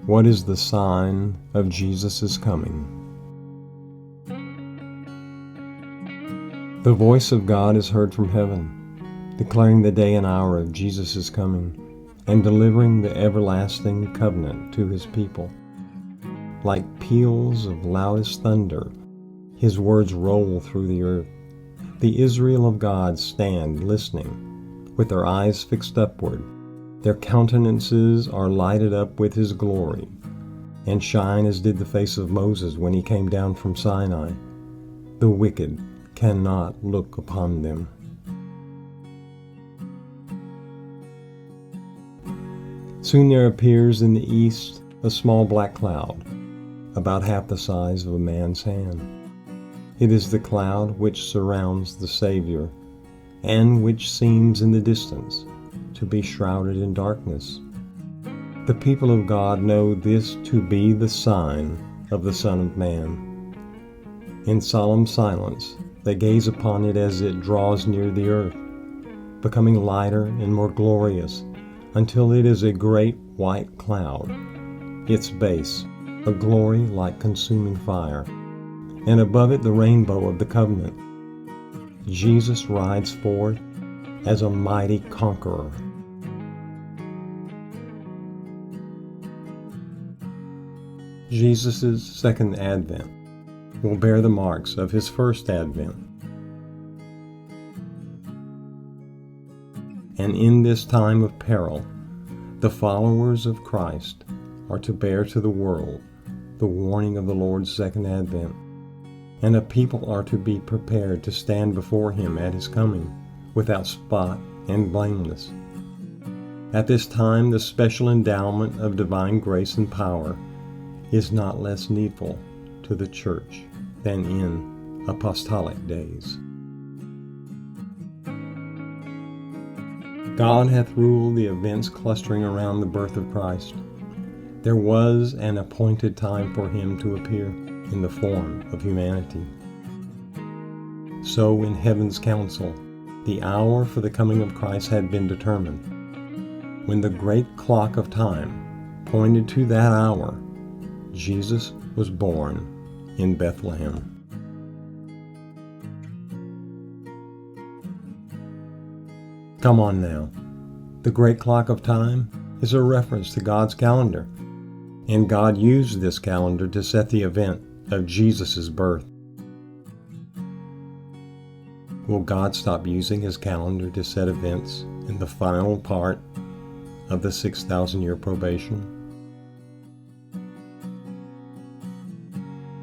What is the sign of Jesus' coming? The voice of God is heard from heaven, declaring the day and hour of Jesus' coming, and delivering the everlasting covenant to his people. Like peals of loudest thunder, his words roll through the earth. The Israel of God stand listening, with their eyes fixed upward. Their countenances are lighted up with his glory, and shine as did the face of Moses when he came down from Sinai. The wicked cannot look upon them. Soon there appears in the east a small black cloud, about half the size of a man's hand. It is the cloud which surrounds the Savior, and which seems in the distance to be shrouded in darkness. The people of God know this to be the sign of the Son of Man. In solemn silence, they gaze upon it as it draws near the earth, becoming lighter and more glorious until it is a great white cloud, its base a glory like consuming fire, and above it the rainbow of the covenant. Jesus rides forth as a mighty conqueror. Jesus' second advent will bear the marks of his first advent. And in this time of peril, the followers of Christ are to bear to the world the warning of the Lord's second advent, and a people are to be prepared to stand before him at his coming, without spot and blameless. At this time, the special endowment of divine grace and power is not less needful to the church than in apostolic days. God hath ruled the events clustering around the birth of Christ. There was an appointed time for him to appear in the form of humanity. So in heaven's council, the hour for the coming of Christ had been determined. When the great clock of time pointed to that hour, Jesus was born in Bethlehem. Come on now. The great clock of time is a reference to God's calendar, and God used this calendar to set the event of Jesus' birth. Will God stop using his calendar to set events in the final part of the 6,000-year probation?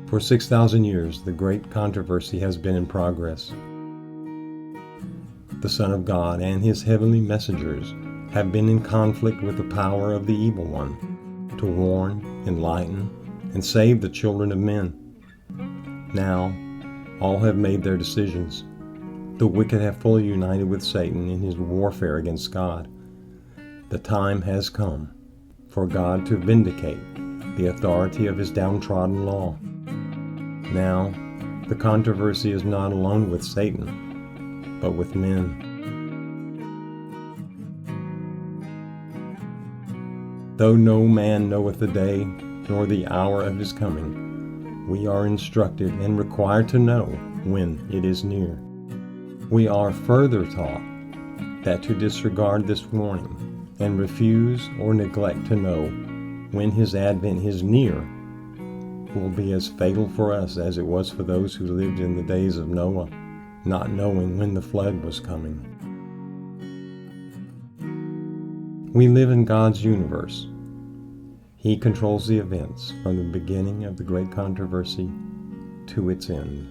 For 6,000 years, the great controversy has been in progress. The Son of God and his heavenly messengers have been in conflict with the power of the evil one to warn, enlighten, and save the children of men. Now, all have made their decisions. The wicked have fully united with Satan in his warfare against God. The time has come for God to vindicate the authority of his downtrodden law. Now, the controversy is not alone with Satan, but with men. Though no man knoweth the day, nor the hour of his coming, we are instructed and required to know when it is near. We are further taught that to disregard this warning and refuse or neglect to know when his advent is near will be as fatal for us as it was for those who lived in the days of Noah, not knowing when the flood was coming. We live in God's universe. He controls the events from the beginning of the great controversy to its end.